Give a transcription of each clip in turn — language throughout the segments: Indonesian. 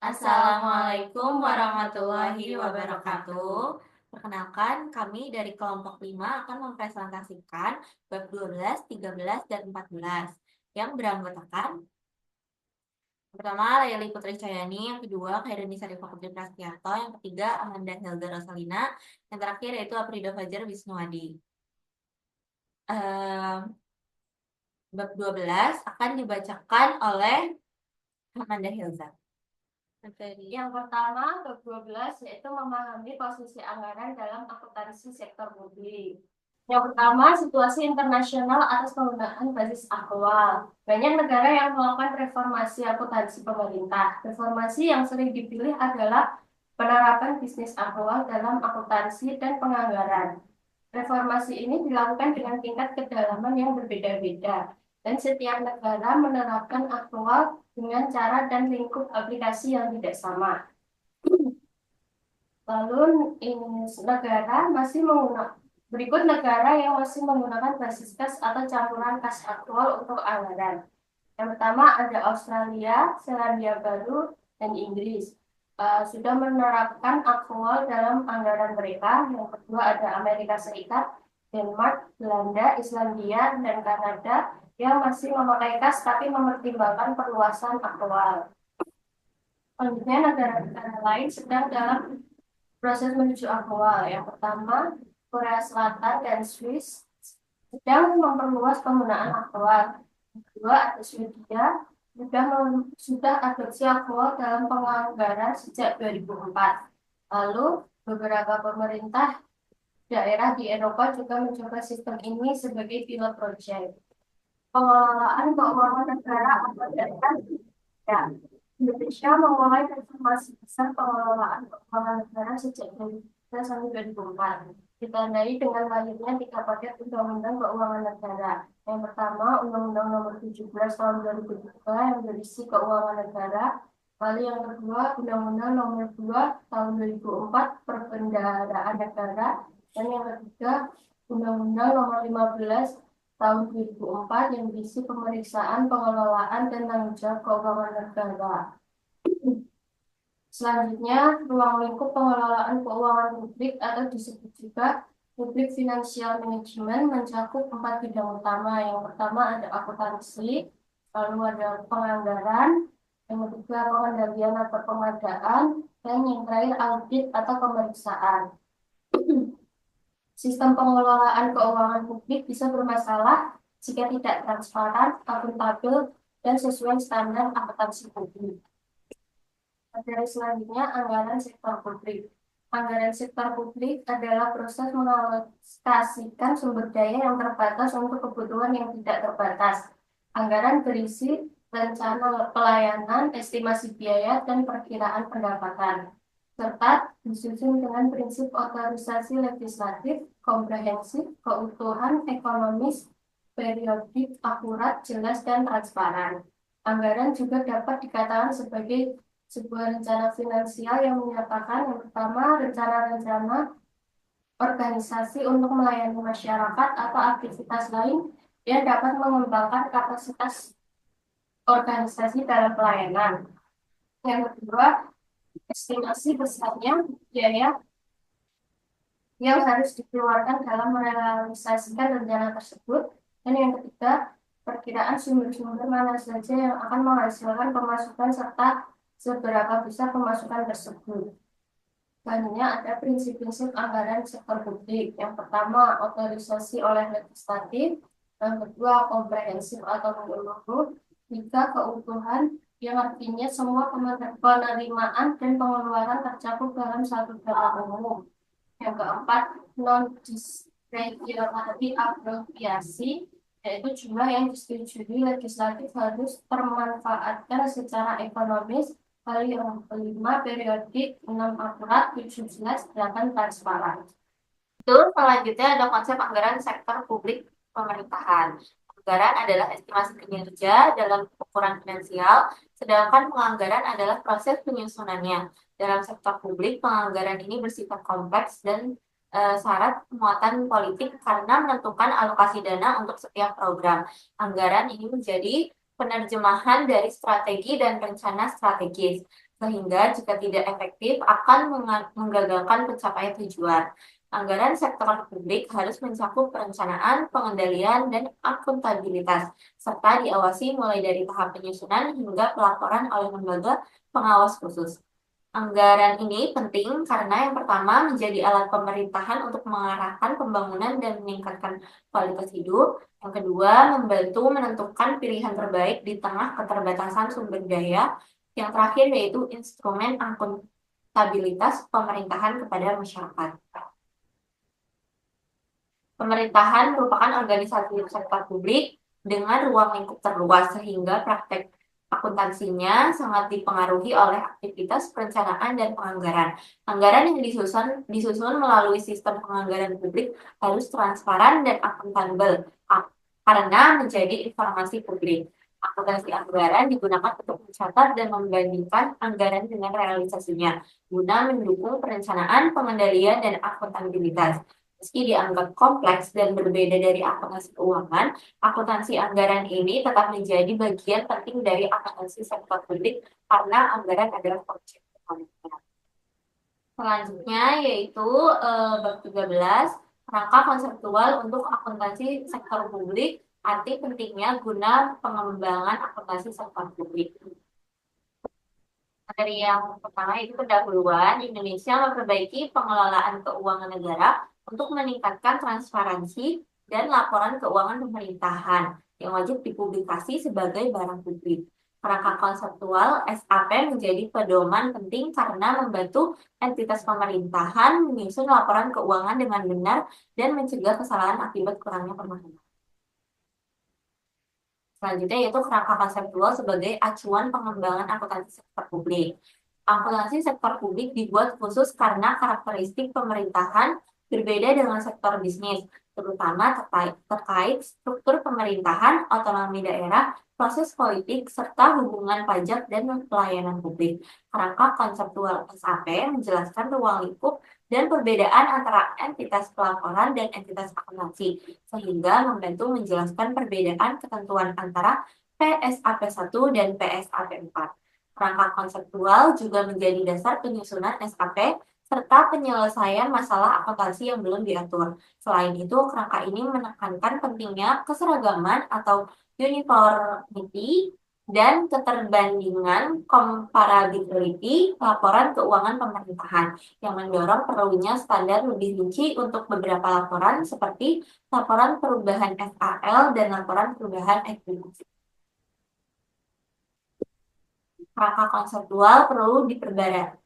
Assalamualaikum warahmatullahi wabarakatuh. Perkenalkan, kami dari kelompok 5 akan mempresentasikan bab 12, 13, dan 14 yang beranggotakan pertama Layali Putri Cahyani, yang kedua Khairuni Sarifah Putri Prastianto, yang ketiga Amanda Hilda Rosalina, yang terakhir yaitu Aprido Fajar Wisnuwadi. Bab 12 akan dibacakan oleh Amanda Hilda. Yang pertama, bab 12 yaitu memahami posisi anggaran dalam akuntansi sektor publik. Yang pertama, situasi internasional atas penggunaan basis aktual. Banyak negara yang melakukan reformasi akuntansi pemerintah. Reformasi yang sering dipilih adalah penerapan bisnis aktual dalam akuntansi dan penganggaran. Reformasi ini dilakukan dengan tingkat kedalaman yang berbeda-beda, dan setiap negara menerapkan aktual dengan cara dan lingkup aplikasi yang tidak sama. Lalu berikut negara yang masih menggunakan basis kas atau campuran kas aktual untuk anggaran. Yang pertama ada Australia, Selandia Baru, dan Inggris. Sudah menerapkan aktual dalam anggaran mereka. Yang kedua ada Amerika Serikat, Denmark, Belanda, Islandia, dan Kanada yang masih memakai kas tapi mempertimbangkan perluasan aktual. Selanjutnya negara-negara lain sedang dalam proses menuju aktual. Yang pertama Korea Selatan dan Swiss sedang memperluas penggunaan aktual. Yang kedua ada Swedia sudah adopsi aktual dalam penganggaran sejak 2004. Lalu beberapa pemerintah daerah di Eropa juga mencoba sistem ini sebagai pilot project. Pengelolaan keuangan negara atau daerah. Ya, Indonesia memulai transformasi besar pengelolaan keuangan negara sejak 2003 sampai 2004. Ditandai dengan lahirnya 3 paket Undang-Undang Keuangan Negara. Yang pertama, Undang-Undang Nomor 17 Tahun 2003 yang berisi keuangan negara. Lalu yang kedua, Undang-Undang Nomor 2 Tahun 2004 Perbendaharaan Negara. Dan yang ketiga, Undang-Undang Nomor 15 Tahun 2004 yang berisi pemeriksaan, pengelolaan, dan tanggung jawab keuangan negara. Selanjutnya, ruang lingkup pengelolaan keuangan publik atau disebut juga Public Financial Management mencakup 4 bidang utama. Yang pertama ada akuntansi, lalu ada penganggaran, yang ketiga pengendalian atau pengadaan, dan yang terakhir audit atau pemeriksaan. Sistem pengelolaan keuangan publik bisa bermasalah jika tidak transparan, akuntabel, dan sesuai standar akuntansi publik. Materi selanjutnya, anggaran sektor publik. Anggaran sektor publik adalah proses mengalokasikan sumber daya yang terbatas untuk kebutuhan yang tidak terbatas. Anggaran berisi rencana pelayanan, estimasi biaya, dan perkiraan pendapatan, serta disusun dengan prinsip otorisasi legislatif, komprehensif, keutuhan, ekonomis, periodik, akurat, jelas, dan transparan. Anggaran juga dapat dikatakan sebagai sebuah rencana finansial yang menyatakan yang pertama rencana-rencana organisasi untuk melayani masyarakat atau aktivitas lain yang dapat mengembangkan kapasitas organisasi dalam pelayanan. Yang kedua, estimasi besarnya biaya yang harus dikeluarkan dalam merealisasikan rencana tersebut. Dan yang ketiga, perkiraan sumber-sumber mana saja yang akan menghasilkan pemasukan serta seberapa besar pemasukan tersebut. Selanjutnya ada prinsip-prinsip anggaran sektor publik. Yang pertama, otorisasi oleh legislatif. Yang kedua, komprehensif atau menyeluruh. Tiga, keutuhan, yang artinya semua penerimaan dan pengeluaran tercakup dalam satu dana umum. Yang keempat, non-discretionary apropriasi, yaitu jumlah yang disetujui legislatif harus termanfaatkan secara ekonomis. Lalu yang kelima, periodik, 6 akurat, 7 jelas, 8 transparan. Selanjutnya ada konsep anggaran sektor publik pemerintahan. Anggaran adalah estimasi kinerja dalam ukuran finansial, sedangkan penganggaran adalah proses penyusunannya. Dalam sektor publik, penganggaran ini bersifat kompleks dan syarat muatan politik karena menentukan alokasi dana untuk setiap program. Anggaran ini menjadi penerjemahan dari strategi dan rencana strategis. sehingga jika tidak efektif akan menggagalkan pencapaian tujuan. Anggaran sektor publik harus mencakup perencanaan, pengendalian, dan akuntabilitas, serta diawasi mulai dari tahap penyusunan hingga pelaporan oleh lembaga pengawas khusus. Anggaran ini penting karena yang pertama menjadi alat pemerintahan untuk mengarahkan pembangunan dan meningkatkan kualitas hidup. Yang kedua, membantu menentukan pilihan terbaik di tengah keterbatasan sumber daya. Yang terakhir yaitu instrumen akuntabilitas pemerintahan kepada masyarakat. Pemerintahan merupakan organisasi sektor publik dengan ruang lingkup terluas sehingga praktek akuntansinya sangat dipengaruhi oleh aktivitas perencanaan dan penganggaran. Anggaran yang disusun melalui sistem penganggaran publik harus transparan dan akuntabel karena menjadi informasi publik. Akuntansi anggaran digunakan untuk mencatat dan membandingkan anggaran dengan realisasinya, guna mendukung perencanaan, pengendalian, dan akuntabilitas. Meski dianggap kompleks dan berbeda dari akuntansi keuangan, akuntansi anggaran ini tetap menjadi bagian penting dari akuntansi sektor publik karena anggaran adalah objek utama. Selanjutnya yaitu bab 13, kerangka konseptual untuk akuntansi sektor publik, arti pentingnya guna pengembangan akuntansi sektor publik. Materi yang pertama itu pendahuluan. Indonesia memperbaiki pengelolaan keuangan negara untuk meningkatkan transparansi dan laporan keuangan pemerintahan yang wajib dipublikasi sebagai barang publik. Kerangka konseptual SAP menjadi pedoman penting karena membantu entitas pemerintahan menyusun laporan keuangan dengan benar dan mencegah kesalahan akibat kurangnya pemahaman. Selanjutnya yaitu kerangka konseptual sebagai acuan pengembangan akuntansi sektor publik. Akuntansi sektor publik dibuat khusus karena karakteristik pemerintahan berbeda dengan sektor bisnis, terutama terkait struktur pemerintahan, otonomi daerah, proses politik, serta hubungan pajak dan pelayanan publik. Kerangka konseptual SAP menjelaskan ruang lingkup dan perbedaan antara entitas pelaporan dan entitas akuntansi, sehingga membantu menjelaskan perbedaan ketentuan antara PSAP 1 dan PSAP 4. Kerangka konseptual juga menjadi dasar penyusunan SAP serta penyelesaian masalah akuntansi yang belum diatur. Selain itu, kerangka ini menekankan pentingnya keseragaman atau uniformity dan keterbandingan comparability laporan keuangan pemerintahan yang mendorong perlunya standar lebih rinci untuk beberapa laporan seperti laporan perubahan FAL dan laporan perubahan ekuivalen. Kerangka konseptual perlu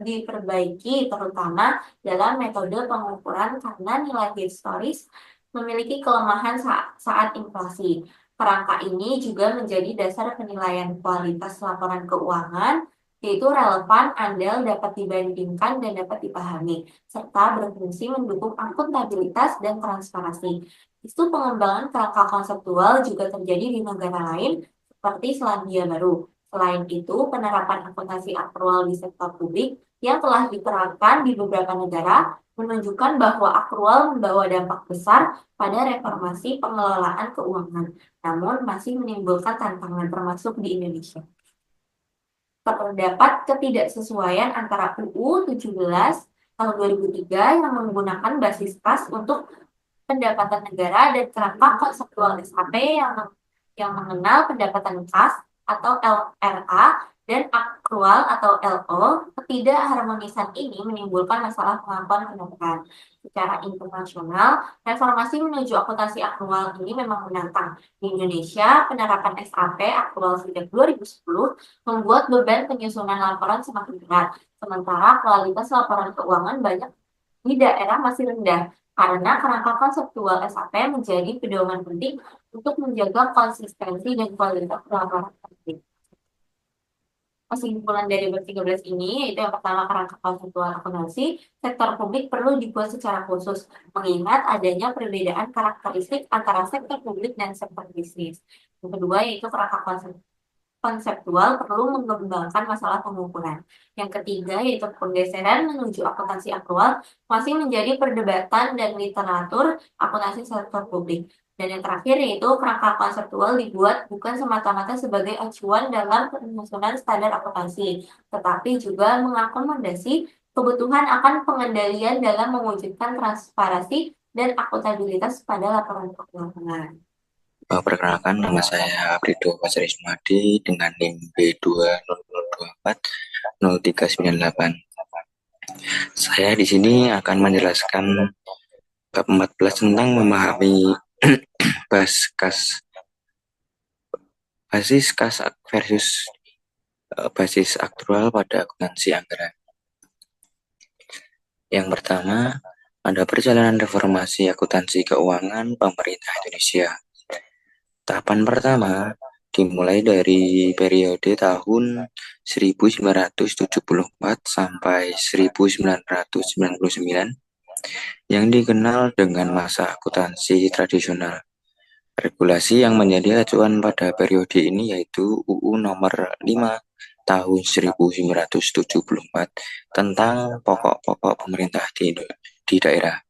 diperbaiki terutama dalam metode pengukuran karena nilai historis memiliki kelemahan saat inflasi. Kerangka ini juga menjadi dasar penilaian kualitas laporan keuangan, yaitu relevan, andal, dapat dibandingkan, dan dapat dipahami, serta berfungsi mendukung akuntabilitas dan transparansi. Isu pengembangan kerangka konseptual juga terjadi di negara lain seperti Selandia Baru. Selain itu, penerapan akuntansi akrual di sektor publik yang telah diterapkan di beberapa negara menunjukkan bahwa akrual membawa dampak besar pada reformasi pengelolaan keuangan, namun masih menimbulkan tantangan termasuk di Indonesia. Terdapat ketidaksesuaian antara UU 17 tahun 2003 yang menggunakan basis kas untuk pendapatan negara dan kerangka konseptual SAP yang mengenal pendapatan kas atau LRA dan akrual atau LO. Ketidakharmonisan ini menimbulkan masalah pengakuan pendapatan. Secara internasional, reformasi menuju akuntansi akrual ini memang menantang. Di Indonesia, penerapan SAP akrual sejak 2010 membuat beban penyusunan laporan semakin berat, sementara kualitas laporan keuangan banyak di daerah masih rendah karena kerangka konseptual SAP menjadi pedoman penting untuk menjaga konsistensi dan kualitas laporan penting. Kesimpulan dari bab 13 ini yaitu yang pertama, kerangka konseptual akuntansi sektor publik perlu dibuat secara khusus mengingat adanya perbedaan karakteristik antara sektor publik dan sektor bisnis. Yang kedua yaitu kerangka konseptual perlu mengembangkan masalah pengukuran. Yang ketiga yaitu penggeseran menuju akuntansi akrual masih menjadi perdebatan dan literatur akuntansi sektor publik. Dan yang terakhir yaitu kerangka konseptual dibuat bukan semata-mata sebagai acuan dalam penyusunan standar akuntansi, tetapi juga mengakomodasi kebutuhan akan pengendalian dalam mewujudkan transparansi dan akuntabilitas pada laporan keuangan. Perkenalkan, nama saya Prido Pasrismadi dengan NIM B200240398. Saya di sini akan menjelaskan bab 14 tentang memahami basis kas versus basis aktual pada akuntansi anggaran. Yang pertama, ada perjalanan reformasi akuntansi keuangan pemerintah Indonesia. Tahapan pertama dimulai dari periode tahun 1974 sampai 1999 yang dikenal dengan masa akuntansi tradisional. Regulasi yang menjadi acuan pada periode ini yaitu UU Nomor 5 Tahun 1974 tentang pokok-pokok pemerintah di daerah.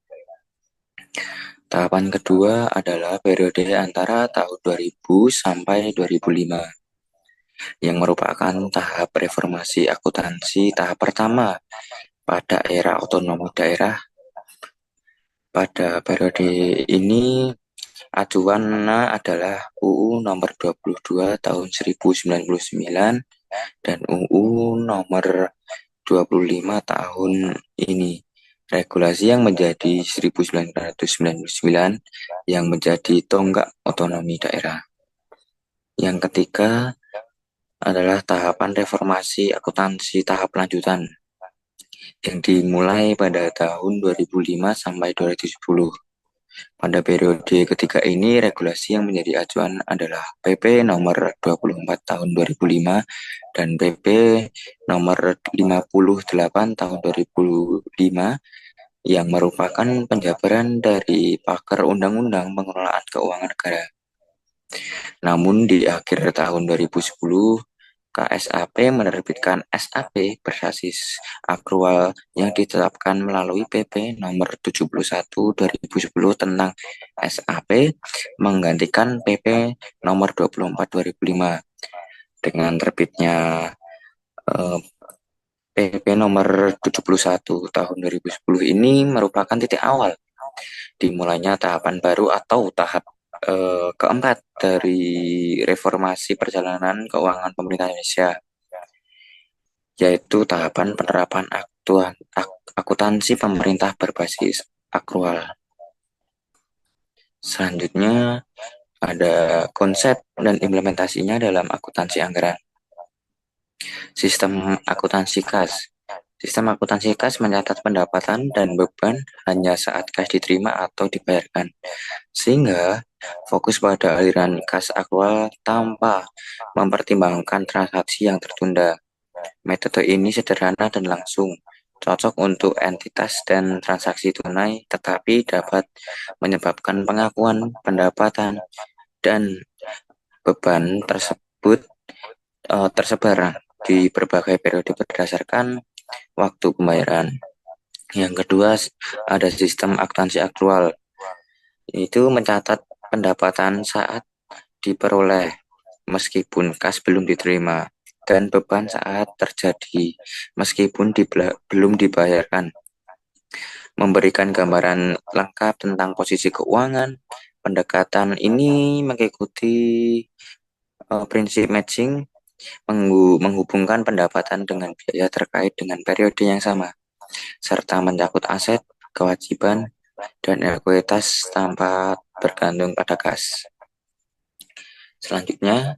Tahapan kedua adalah periode antara tahun 2000 sampai 2005 yang merupakan tahap reformasi akuntansi tahap pertama pada era otonomi daerah. Pada periode ini acuannya adalah UU Nomor 22 Tahun 1099 dan UU Nomor 25 tahun ini. Regulasi yang menjadi 1999 yang menjadi tonggak otonomi daerah. Yang ketiga adalah tahapan reformasi akuntansi tahap lanjutan yang dimulai pada tahun 2005 sampai 2010. Pada periode ketiga ini, regulasi yang menjadi acuan adalah PP nomor 24 tahun 2005 dan PP nomor 58 tahun 2005 yang merupakan penjabaran dari pakar Undang-Undang Pengelolaan Keuangan Negara. Namun di akhir tahun 2010, KSAP menerbitkan SAP berbasis akrual yang ditetapkan melalui PP nomor 71 2010 tentang SAP menggantikan PP nomor 24 2005. Dengan terbitnya PP nomor 71 tahun 2010 ini merupakan titik awal dimulainya tahapan baru atau tahap keempat dari reformasi perjalanan keuangan pemerintah Indonesia, yaitu tahapan penerapan akuntansi pemerintah berbasis akrual. Selanjutnya ada konsep dan implementasinya dalam akuntansi anggaran. Sistem akuntansi kas. Sistem akuntansi kas mencatat pendapatan dan beban hanya saat kas diterima atau dibayarkan, sehingga fokus pada aliran kas akrual tanpa mempertimbangkan transaksi yang tertunda. Metode ini sederhana dan langsung, cocok untuk entitas dan transaksi tunai, tetapi dapat menyebabkan pengakuan pendapatan dan beban tersebut tersebar di berbagai periode berdasarkan waktu pembayaran. Yang kedua ada sistem akuntansi aktual, itu mencatat pendapatan saat diperoleh meskipun kas belum diterima dan beban saat terjadi meskipun belum dibayarkan. Memberikan gambaran lengkap tentang posisi keuangan. Pendekatan ini mengikuti prinsip matching, menghubungkan pendapatan dengan biaya terkait dengan periode yang sama, serta mencakup aset, kewajiban, dan ekuitas tanpa bergantung pada kas. Selanjutnya,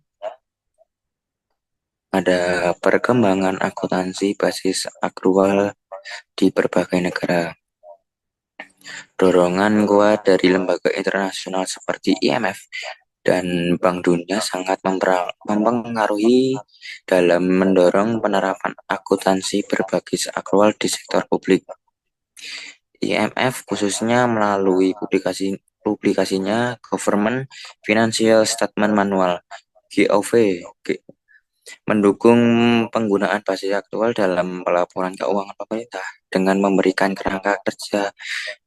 ada perkembangan akuntansi basis akrual di berbagai negara. Dorongan kuat dari lembaga internasional seperti IMF dan Bank Dunia sangat mempengaruhi dalam mendorong penerapan akuntansi berbasis akrual di sektor publik. IMF khususnya melalui publikasinya Government Financial Statement Manual (GOV) mendukung penggunaan basis aktual dalam pelaporan keuangan pemerintah dengan memberikan kerangka kerja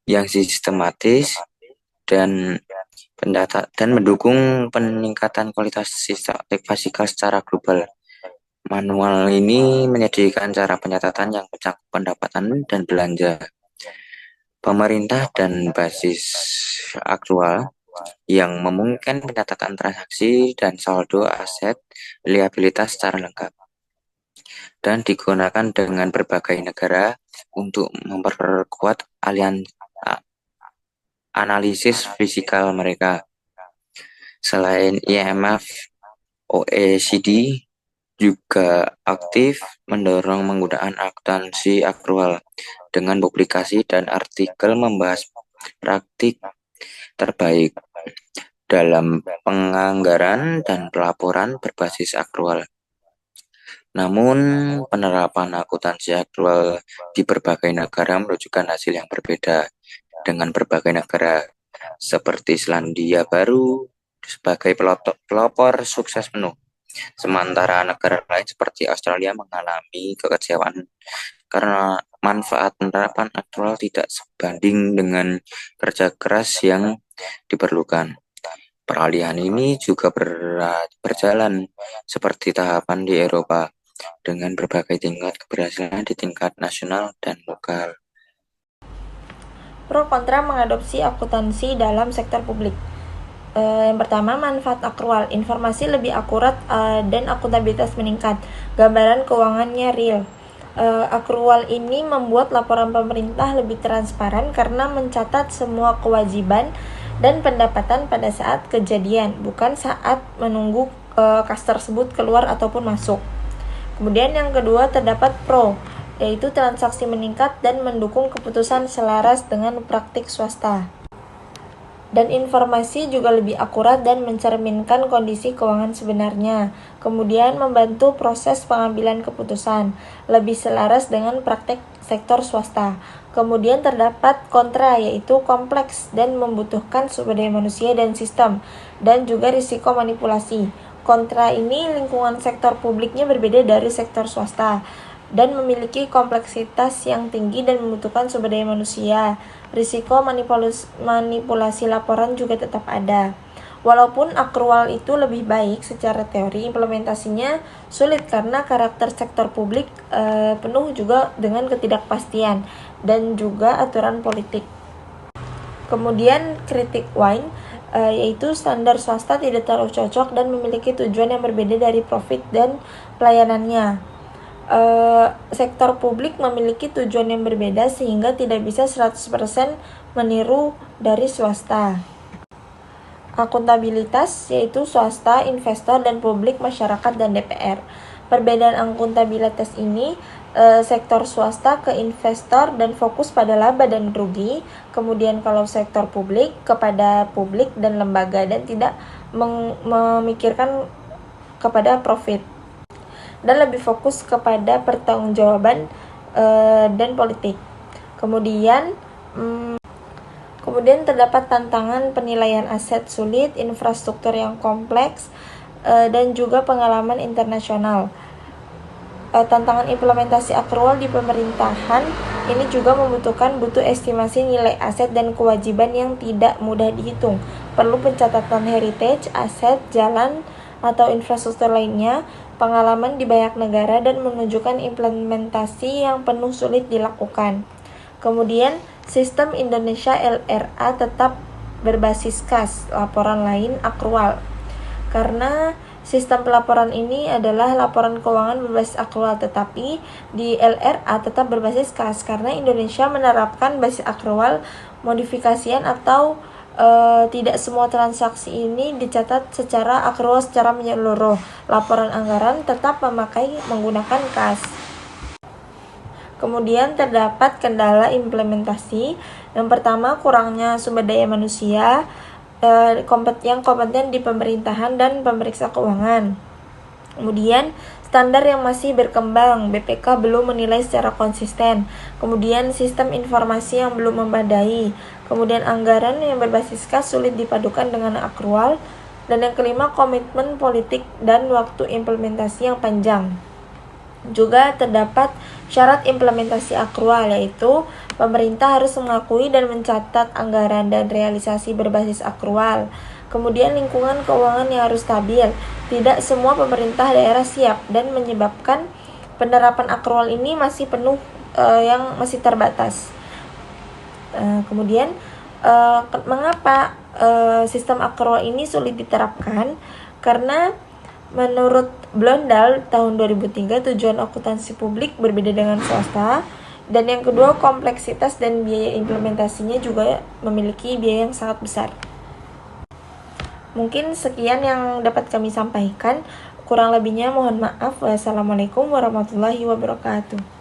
yang sistematis dan dan mendukung peningkatan kualitas sistem fiskal secara global. Manual ini menyediakan cara pencatatan yang mencakup pendapatan dan belanja pemerintah dan basis aktual yang memungkinkan pencatatan transaksi dan saldo aset liabilitas secara lengkap dan digunakan dengan berbagai negara untuk memperkuat analisis fiskal mereka. Selain IMF, OECD juga aktif mendorong penggunaan akuntansi aktual dengan publikasi dan artikel membahas praktik terbaik dalam penganggaran dan pelaporan berbasis aktual. Namun, penerapan akuntansi aktual di berbagai negara menunjukkan hasil yang berbeda dengan berbagai negara, seperti Selandia Baru sebagai pelopor sukses penuh. Sementara negara lain seperti Australia mengalami kekecewaan karena manfaat penerapan aktual tidak sebanding dengan kerja keras yang diperlukan. Peralihan ini juga berjalan seperti tahapan di Eropa dengan berbagai tingkat keberhasilan di tingkat nasional dan lokal. Pro kontra mengadopsi akuntansi dalam sektor publik. Yang pertama, manfaat akrual. Informasi lebih akurat dan akuntabilitas meningkat. Gambaran keuangannya real. Akrual ini membuat laporan pemerintah lebih transparan karena mencatat semua kewajiban dan pendapatan pada saat kejadian, bukan saat menunggu kas tersebut keluar ataupun masuk. Kemudian yang kedua, terdapat pro, yaitu transaksi meningkat dan mendukung keputusan selaras dengan praktik swasta. Dan informasi juga lebih akurat dan mencerminkan kondisi keuangan sebenarnya. Kemudian membantu proses pengambilan keputusan, lebih selaras dengan praktik sektor swasta. Kemudian terdapat kontra, yaitu kompleks dan membutuhkan sumber daya manusia dan sistem, dan juga risiko manipulasi. Kontra ini, lingkungan sektor publiknya berbeda dari sektor swasta dan memiliki kompleksitas yang tinggi dan membutuhkan sumber daya manusia. Risiko manipulasi laporan juga tetap ada. Walaupun akrual itu lebih baik secara teori, implementasinya sulit karena karakter sektor publik penuh juga dengan ketidakpastian dan juga aturan politik. Kemudian kritik Wine, yaitu standar swasta tidak terlalu cocok dan memiliki tujuan yang berbeda dari profit dan pelayanannya. Sektor publik memiliki tujuan yang berbeda sehingga tidak bisa 100% meniru dari swasta. Akuntabilitas, yaitu swasta, investor, dan publik, masyarakat, dan DPR. Perbedaan akuntabilitas ini, sektor swasta ke investor dan fokus pada laba dan rugi, kemudian kalau sektor publik kepada publik dan lembaga dan tidak memikirkan kepada profit, dan lebih fokus kepada pertanggungjawaban dan politik. Kemudian terdapat tantangan penilaian aset sulit, infrastruktur yang kompleks, dan juga pengalaman internasional. Tantangan implementasi akrual di pemerintahan ini juga butuh estimasi nilai aset dan kewajiban yang tidak mudah dihitung. Perlu pencatatan heritage, aset, jalan, atau infrastruktur lainnya, pengalaman di banyak negara, dan menunjukkan implementasi yang penuh sulit dilakukan. Kemudian, sistem Indonesia LRA tetap berbasis kas, laporan lain akrual. Karena sistem pelaporan ini adalah laporan keuangan berbasis akrual, tetapi di LRA tetap berbasis kas karena Indonesia menerapkan basis akrual modifikasian atau tidak semua transaksi ini dicatat secara akrual secara menyeluruh. Laporan anggaran tetap menggunakan kas. Kemudian terdapat kendala implementasi. Yang pertama, kurangnya sumber daya manusia yang kompeten di pemerintahan dan pemeriksa keuangan. Kemudian standar yang masih berkembang, BPK belum menilai secara konsisten. Kemudian sistem informasi yang belum memadai. Kemudian anggaran yang berbasis kas sulit dipadukan dengan akrual. Dan yang kelima, komitmen politik dan waktu implementasi yang panjang. Juga terdapat syarat implementasi akrual, yaitu pemerintah harus mengakui dan mencatat anggaran dan realisasi berbasis akrual. Kemudian lingkungan keuangan yang harus stabil. Tidak semua pemerintah daerah siap dan menyebabkan penerapan akrual ini masih penuh yang masih terbatas. Kemudian mengapa sistem akrual ini sulit diterapkan? Karena menurut Blondal tahun 2003 tujuan akuntansi publik berbeda dengan swasta, dan yang kedua kompleksitas dan biaya implementasinya juga memiliki biaya yang sangat besar. Mungkin sekian yang dapat kami sampaikan, kurang lebihnya mohon maaf. Wassalamualaikum warahmatullahi wabarakatuh.